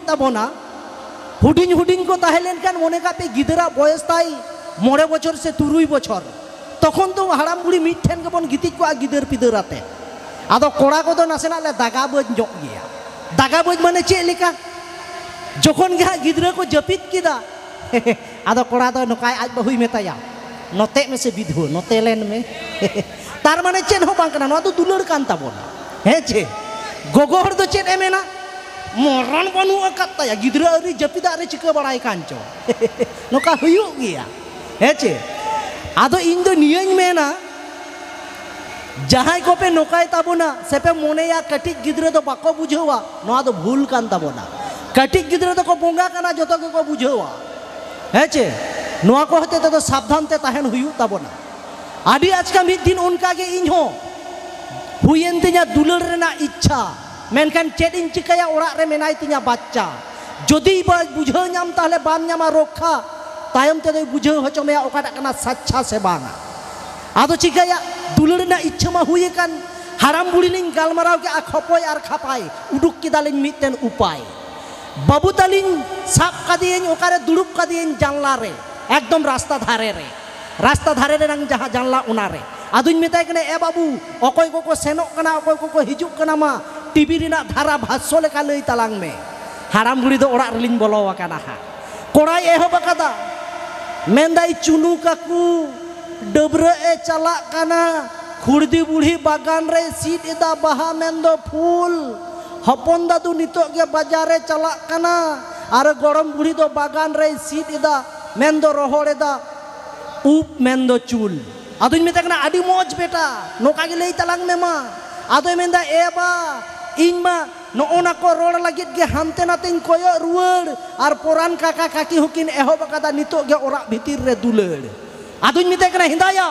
ᱛᱟᱵᱚᱱᱟ ᱦᱩᱰᱤᱧ ᱦᱩᱰᱤᱧ ᱠᱚ ᱛᱟᱦᱮᱸ ᱞᱮᱱᱠᱷᱟᱱ ᱢᱚᱱᱮ ᱠᱟᱜ ᱯᱮ ᱜᱤᱫᱽᱨᱟᱹ ᱵᱚᱭᱮᱥ ᱛᱟᱭ 9 বছর से 3 বছর তখন তো হারাম বুড়ি মিঠেন গেবন গিতিᱡ ᱠᱚᱜᱼᱟ ᱜᱤᱫᱟᱹᱨ ᱯᱤᱫᱟᱹᱨ ᱟᱛᱮ ᱟᱫᱚ ᱠᱚᱲᱟ ᱠᱚᱫᱚ ᱱᱟᱥᱮᱱᱟᱜ ᱞᱮ ᱫᱟᱜᱟ ᱵᱟᱹᱡ ᱧᱚᱜ ᱜᱮᱭᱟ ᱫᱟᱜᱟ ᱵᱟᱹᱡ ᱢᱟᱱᱮ ᱪᱮᱫ ᱞᱮᱠᱟ যখন ᱜᱮ ᱦᱟᱸᱜ ᱜᱤᱫᱽᱨᱟᱹ ᱠᱚ ᱡᱟᱹᱯᱤᱫ ᱠᱮᱫᱟ ᱟᱫᱚ ᱠᱚᱲᱟ ᱫᱚ ᱱᱚᱠᱟᱭ ᱟᱡ ᱵᱟᱹᱦᱩᱭ ᱢᱮᱛᱟᱭᱟ ᱱᱚᱛᱮ ᱢᱮᱥᱮ ᱵᱤᱫᱷᱩ ᱱᱚᱛᱮ ᱞᱮᱱ ᱢᱮ ᱛᱟᱨ ᱢᱟᱱᱮ ᱪᱮᱫ ᱦᱚᱸ ᱵᱟᱝ ᱠᱟᱱᱟ ᱱᱚᱣᱟ ᱫᱚ ᱫᱩᱞᱟᱹᱲ ᱠᱟᱱ ᱛᱟᱵᱚᱱᱟ ᱦᱮᱸ ᱪᱮ ᱜᱚᱜᱚ ᱦᱚᱲ ᱫᱚ ᱪᱮᱫ ᱮ ᱢᱮᱱᱟ ᱢᱚᱨᱚᱱ ᱵᱟᱹᱱᱩᱜ ᱟᱠᱟᱫ ᱛᱟᱭᱟ ᱜᱤᱫᱽᱨᱟᱹ ᱟᱹᱣᱨᱤ ᱡᱟᱹᱯᱤᱫᱟᱜ ᱨᱮ ᱪᱤᱠᱟᱹ ᱵᱟᱲᱟᱭ ᱠᱟᱱ ᱪᱚ ᱱᱚᱠᱟ ᱦᱩᱭᱩᱜ ᱜᱮᱭᱟ ᱦᱮᱸ ᱪᱮ ᱟᱫᱚ ᱤᱧ ᱫᱚ ᱱᱤᱭᱟᱹᱧ ᱢᱮᱱᱟ ᱡᱟᱦᱟᱸᱭ ᱠᱚᱯᱮ ᱱᱚᱠᱟᱭ ᱛᱟᱵᱚᱱᱟ ᱥᱮᱯᱮ ᱢᱚᱱᱮᱭᱟ ᱠᱟᱹᱴᱤᱡ ᱜᱤᱫᱽᱨᱟᱹ ᱫᱚ ᱵᱟᱠᱚ ᱵᱩᱡᱷᱟᱹᱣᱟ ᱱᱚᱣᱟ ᱫᱚ ᱵᱷᱩᱞ ᱠᱟᱱ ᱛᱟᱵᱚᱱᱟ ᱠᱟᱹᱴᱤᱡ ᱜᱤᱫᱽᱨᱟᱹ ᱫᱚᱠᱚ ᱵᱚᱸᱜᱟ ᱠᱟᱱᱟ ᱡᱚᱛᱚ ᱜᱮᱠᱚ ᱵᱩᱡᱷᱟᱹᱣᱟ ᱦᱮᱸ ᱪᱮ ᱱᱚᱣᱟ ᱠᱚ ᱦᱚᱛᱮ ᱛᱮᱫᱚ ᱥᱟᱵᱫᱷᱟᱱ ᱛᱮ ᱛᱟᱦᱮᱱ ᱦᱩᱭᱩᱜ ᱛᱟᱵᱚᱱᱟ ᱟᱹᱰᱤ ᱟᱪᱠᱟ ᱢᱤᱫ ᱫᱤᱱ ᱚᱱᱠᱟᱜᱮ ᱤᱧ ᱦᱚᱸ ᱦᱩᱭᱮᱱ ᱛᱤᱧᱟ ᱫᱩᱞᱟᱹᱲ ᱨᱮᱱᱟᱜ ᱤᱪᱪᱷᱟ ᱢᱮᱱᱠᱷᱟन ᱪᱮᱫ ᱤᱧ ᱪᱤᱠᱟᱹᱭᱟ ᱚᱲᱟᱜ ᱨᱮ ᱢᱮᱱᱟᱭ ᱛᱤᱧᱟ ᱵᱟচ্চᱟ ᱡᱩᱫᱤ ᱵᱩᱡᱷᱟᱹᱣ ᱧᱟᱢ ᱛᱟᱦᱞᱮ ᱵᱟᱢ ᱧᱟᱢᱟ ᱨᱚᱠᱠᱷᱟ ᱛᱟᱭᱚᱢ ᱛᱮᱫᱚ ᱵᱩᱡᱷᱟᱹᱣ ᱦᱚᱪᱚ ᱢᱮᱭᱟ ᱚᱠᱟᱴᱟᱜ ᱠᱟᱱᱟ ᱥᱟᱪᱪᱷᱟ ᱥᱮ ᱵᱟᱝᱟ ᱟᱫᱚ ᱪᱤᱠᱟᱹᱭᱟ ᱫᱩᱞᱟᱹᱲ ᱨᱮᱱᱟᱜ ᱤᱪᱪᱷᱟᱹ ᱢᱟ ᱦᱩᱭ ᱟᱠᱟᱱ ᱦᱟᱲᱟᱢ ᱵᱩᱲᱦᱤ ᱞᱤᱧ ᱜᱟᱞᱢᱟᱨᱟᱣ ᱠᱮᱜᱼᱟ ᱠᱷᱚᱯᱚᱭ ᱟᱨ ᱠᱷᱟᱯᱟᱭ ᱩᱰᱩᱠ ᱠᱮᱫᱟᱞᱤᱧ ᱢᱤᱫᱴᱮᱱ ᱩᱯᱟᱭ ᱵᱟᱹᱵᱩ ᱛᱟᱹᱞᱤᱧ ᱥᱟᱵ ᱠᱟᱫᱮᱭᱟᱹᱧ ᱚᱠᱟᱨᱮ ᱫᱩᱲᱩᱵ ᱠᱟᱫᱮᱭᱟᱹᱧ ᱡᱟᱱᱞᱟ ᱨᱮ একদম রাস্তা ধারে ᱨᱮᱱᱟᱝ ᱡᱟᱦᱟᱸ ᱡᱟᱱᱞᱟ ᱚᱱᱟᱨᱮ ᱟᱫᱚᱧ ᱢᱮᱛᱟᱭ ᱠᱟᱱᱟ ᱮ ᱵᱟᱵᱩ ᱚᱠᱚᱭ ᱠᱚᱠᱚ ᱥᱮᱱᱚᱜ ᱠᱟᱱᱟ ᱚᱠᱚy ᱠᱚᱠᱚ ᱦᱤᱡᱩᱜ ᱠᱟᱱᱟ ᱢᱟ ᱴᱤᱵᱷᱤ ᱨᱮᱱᱟᱜ ᱫᱷᱟᱨᱟ ᱵᱷᱟষ্য ᱞᱮᱠᱟ ᱞᱟᱹᱭ ᱛᱟᱞᱟᱝ ᱢᱮ ᱦᱟᱲᱟᱢ ᱵᱩᱲᱦᱤ ᱫᱚ ᱚᱲᱟᱜ ᱨᱮᱞᱤᱧ ᱵᱚᱞᱚ ᱟᱠᱟᱱᱟ ᱦᱟᱸᱜ ᱠᱚᱲᱟᱭ ᱮᱦᱚᱵ ᱟᱠᱟᱫᱟ ᱢᱮᱱᱫᱟᱭ ᱪᱩᱱᱩ ᱠᱟᱠᱩ ᱰᱟᱹᱵᱨᱟᱹ ᱮ ᱪᱟᱞᱟᱜ ᱠᱟᱱᱟ ᱠᱷᱩᱲᱫᱤ ᱵᱩᱲᱦᱤ ᱵᱟᱜᱟᱱ ᱨᱮ ᱥᱤᱫ ᱮᱫᱟ ᱵᱟᱦᱟ ᱢᱮᱱᱫᱚ ᱯᱷᱩᱞ ᱦᱚᱯᱚᱱ ᱫᱟᱫᱩ ᱱᱤᱛᱚᱜ ᱜᱮ ᱵᱟᱡᱟᱨ ᱨᱮ ᱪᱟᱞᱟᱜ ᱠᱟᱱᱟ ᱟᱨ ᱜᱚᱲᱚᱢ ᱵᱩᱲᱦᱤ ᱫᱚ ᱵᱟᱜᱟᱱ ᱨᱮ ᱥᱤᱫ ᱮᱫᱟ ᱢᱮᱱᱫᱚ ᱨᱚᱦᱚᱲ ᱮᱫᱟ ᱩᱵ ᱢᱮᱱᱫᱚ ᱪᱩᱞ ᱟᱫᱚᱧ ᱢᱮᱛᱟᱭ ᱠᱟᱱᱟ ᱟᱹᱰᱤ ᱢᱚᱡᱽ ᱵᱮᱴᱟ ᱱᱚᱝᱠᱟ ᱜᱮ ᱞᱟᱹᱭ ᱛᱟᱞᱟᱝ ᱢᱮ ᱢᱟ ᱟᱫᱚᱭ ᱢᱮᱱᱫᱟ ᱮ ᱵᱟ ᱤᱧ ᱢᱟ ᱱᱚᱜᱼᱚᱱᱟ ᱠᱚ ᱨᱚᱲ ᱞᱟᱹᱜᱤᱫ ᱜᱮ ᱦᱟᱱᱛᱮ ᱱᱟᱛᱮᱧ ᱠᱚᱭᱚᱜ ᱨᱩᱣᱟᱹᱲ ᱟᱨ ᱯᱚᱨᱟᱱ ᱠᱟᱠᱟ ᱠᱟᱠᱤ ᱦᱚᱸᱠᱤᱱ ᱮᱦᱚᱵ ᱟᱠᱟᱫᱟ ᱱᱤᱛᱚᱜ ᱜᱮ ᱚᱲᱟᱜ ᱵᱷᱤᱛᱤᱨ ᱨᱮ ᱫᱩᱞᱟᱹᱲ ᱟᱫᱚᱧ ᱢᱮᱛᱟᱭ ᱠᱟᱱᱟ ᱦᱮᱸᱫᱟᱭᱟ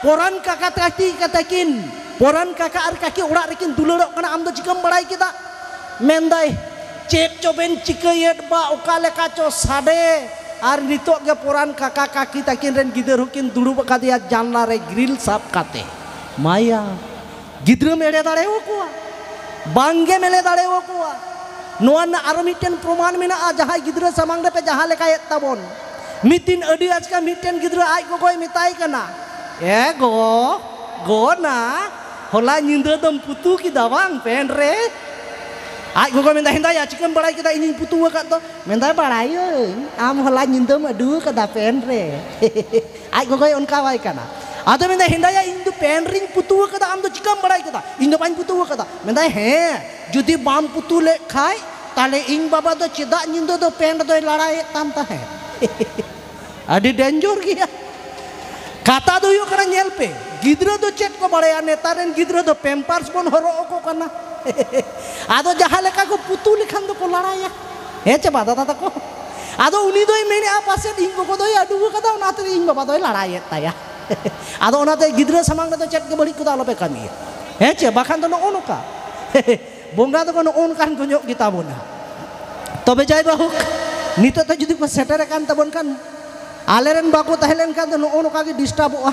ᱯᱚᱨᱟᱱ ᱠᱟᱠᱟ ᱠᱟᱠᱤ ᱠᱟᱛᱮᱠᱤᱱ ᱯᱚᱨᱟᱱ ᱠᱟᱠᱟ ᱟᱨ ᱠᱟᱠᱤ ᱚᱲᱟᱜ ᱨᱮᱠᱤᱱ ᱫᱩᱞᱟᱹᱲᱚᱜ ᱠᱟᱱᱟ ᱟᱢ ᱫᱚ ᱪᱤᱠᱟᱹᱢ ᱵᱟᱲᱟᱭ ᱠᱮᱫᱟ ᱢᱮᱱᱫᱟᱭ ᱪᱮᱫ ᱪᱚᱵᱮᱱ ᱪᱤᱠᱟᱹᱭᱮᱫ ᱵᱟ ᱚᱠᱟ ᱞᱮᱠᱟ ᱪᱚ ᱥᱟᱰᱮ ᱟᱨ ᱱᱤᱛᱚᱜ ᱜᱮ ᱯᱚᱨᱟᱱ ᱠᱟᱠᱟ ᱠᱟᱠᱤ ᱛᱟᱹᱠᱤᱱ ᱨᱮᱱ ᱜᱤᱫᱟᱹᱨ ᱦᱚᱸᱠᱤᱱ ᱫᱩᱲᱩᱵ ᱟᱠᱟᱫᱮᱭᱟ ᱡᱟᱱᱞᱟ ᱨᱮ ᱜᱨᱤᱞ ᱥᱟᱵ ᱠᱟᱛᱮ ᱢᱟᱭᱟ ᱜᱤᱫᱽᱨᱟᱹᱢ ᱮᱲᱮ ᱫᱟᱲᱮᱣᱟᱠᱚᱣᱟ ᱵᱟᱝᱜᱮ ᱮᱲᱮ ᱫᱟᱲᱮᱣᱟᱠᱚᱣᱟ ᱱᱚᱣᱟ ᱨᱮᱱᱟᱜ ᱟᱨᱚ ᱢᱤᱫᱴᱮᱱ ᱯᱨᱚᱢᱟᱱ ᱢᱮᱱᱟᱜᱼᱟ ᱡᱟᱦᱟᱸᱭ ᱜᱤᱫᱽᱨᱟᱹ ᱥᱟᱢᱟᱝ ᱨᱮᱯᱮ ᱡᱟᱦᱟᱸ ᱞᱮᱠᱟᱭᱮᱫ ᱛᱟᱵᱚᱱ ᱢᱤᱫ ᱫᱤᱱ ᱟᱹᱰᱤ ᱟᱪᱠᱟ ᱢᱤᱫᱴᱮᱱ ᱜᱤᱫᱽᱨᱟᱹ ᱟᱡ ᱜᱚᱜᱚᱭ ᱢᱮᱛᱟᱭ ᱠᱟᱱᱟ ᱮ ᱜᱚ ᱱᱟ ᱦᱚᱞᱟ ᱧᱤᱫᱟᱹ ᱫᱚᱢ ᱯᱩᱛᱩ ᱠᱮᱫᱟ ᱵᱟᱝ ᱯᱮᱱ ᱨᱮ ᱟᱡ ᱜᱚᱜᱚ ᱢᱮᱱᱫᱟ ᱦᱮᱸᱫᱟᱭᱟ ᱪᱤᱠᱟᱹᱢ ᱵᱟᱲᱟᱭ ᱠᱮᱫᱟ ᱤᱧᱤᱧ ᱯᱩᱛᱩ ᱟᱠᱟᱫ ᱫᱚ ᱢᱮᱱᱫᱟᱭ ᱵᱟᱲᱟᱭᱟᱹᱧ ᱟᱢ ᱦᱚᱞᱟ ᱧᱤᱫᱟᱹᱢ ᱟᱹᱰᱩ ᱟᱠᱟᱫᱟ ᱯᱮᱱ ᱨᱮ ᱟᱡ ᱜᱚᱜᱚᱭ ᱚᱱᱠᱟᱣᱟᱭ ᱠᱟᱱᱟ ᱟᱫᱚ ᱢᱮᱱᱫᱟᱭ ᱦᱮᱸᱫᱟᱭᱟ ᱤᱧ ᱫᱚ ᱯᱮᱱ ᱨᱤᱧ ᱯᱩᱛᱩ ᱟᱠᱟᱫᱟ ᱟᱢ ᱫᱚ ᱪᱤᱠᱟᱹᱢ ᱵᱟᱲᱟᱭ ᱠᱮᱫᱟ ᱤᱧ ᱫᱚ ᱵᱟᱹᱧ ᱯᱩᱛᱩ ᱟᱠᱟᱫᱟ ᱢᱮᱱᱫᱟᱭ ᱦᱮᱸ ᱡᱩᱫᱤ ᱵᱟᱢ ᱯᱩᱛᱩ ᱞᱮᱫ ᱠᱷᱟᱡ ᱛᱟᱦᱞᱮ ᱤᱧ ᱵᱟᱵᱟ ᱫᱚ ᱪᱮᱫᱟᱜ ᱧᱤᱫᱟᱹ ᱫᱚ ᱯᱮᱱ ᱫᱚᱭ ᱞᱟᱲᱟᱭᱮᱫ ᱛᱟᱢ ᱛᱟᱦᱮᱸᱫ ᱟᱹᱰᱤ ᱰᱮᱧᱡᱚᱨ ᱜᱮᱭᱟ ᱠᱟᱛᱷᱟ ᱫᱚ ᱦᱩᱭᱩᱜ ᱠᱟᱱᱟ ᱧᱮᱞ ᱯᱮ ᱜᱤᱫᱽᱨᱟᱹ ᱫᱚ ᱪᱮᱫ ᱠᱚ ᱵᱟᱲᱟᱭᱟ ᱱᱮᱛᱟᱨ ᱨᱮᱱ ᱜᱤᱫᱽᱨᱟᱹ ᱫᱚ ᱯᱮᱢᱯᱟᱨᱥ ᱵᱚᱱ ᱦᱚᱨᱚᱜ ᱟᱠᱚ ᱠᱟᱱᱟ ᱟᱫᱚ ᱡᱟᱦᱟᱸ ᱞᱮᱠᱟ ᱠᱚ ᱯᱩᱛᱩ ᱞᱮᱠᱷᱟन ᱫᱚᱠᱚ ᱞᱟᱲᱟᱭᱟ ᱦᱮᱸ ᱪᱮ ᱵᱟ ᱫᱟᱫᱟ ᱛᱟᱠᱚ ᱟᱫᱚ ᱩᱱᱤ ᱫᱚᱭ ᱢᱮᱱᱮᱜᱼᱟ ᱯᱟᱥᱮᱫ ᱤᱧ ᱜᱚᱜᱚ ᱫᱚᱭ ᱟᱹᱰᱩ ᱟᱠᱟᱫᱟ ᱚᱱᱟᱛᱮ ᱤᱧ ᱵᱟᱵᱟ ᱫᱚᱭ ᱞᱟᱲᱟᱭᱮᱫ ᱛᱟᱭᱟ ᱟᱫᱚ ᱚᱱᱟᱛᱮ ᱜᱤᱫᱽᱨᱟᱹ ᱥᱟᱢᱟᱝ ᱨᱮᱫᱚ ᱪᱮᱫ ᱜᱮ ᱵᱟᱹᱲᱤᱡ ᱠᱚᱫᱚ ᱟᱞᱚᱯᱮ ᱠᱟᱹᱢᱤᱭᱟ ᱦᱮᱸ ᱪᱮ ᱵᱟᱠᱷᱟᱱ ᱫᱚ ᱱᱚᱜᱼᱚ ᱱᱚᱝᱠᱟ ᱵᱚᱸᱜᱟ ᱫᱚᱠᱚ ᱱᱚᱜᱼᱚ ᱱᱚᱝᱠᱟᱱ ᱠᱚ ᱧᱚᱜ ᱜᱮᱛᱟ ᱵᱚᱱᱟ ᱛᱚᱵᱮ ᱡᱟᱭ ᱵᱟᱦᱩᱠ ᱱᱤᱛᱚᱜ ᱫᱚ ᱡᱩᱫᱤ ᱠᱚ ᱥᱮᱴᱮᱨ ᱟᱠᱟᱱ ᱛᱟᱵᱚᱱ ᱠᱷᱟᱱ ᱟᱞᱮᱨᱮᱱ ᱵᱟᱠᱚ ᱛᱟᱦᱮᱸ ᱞᱮᱱᱠᱷᱟᱱ ᱫᱚ ᱱᱚᱜᱼᱚ ᱱᱚᱝᱠᱟ ᱜᱮ ᱰᱤᱥᱴᱟᱵᱚᱜᱼᱟ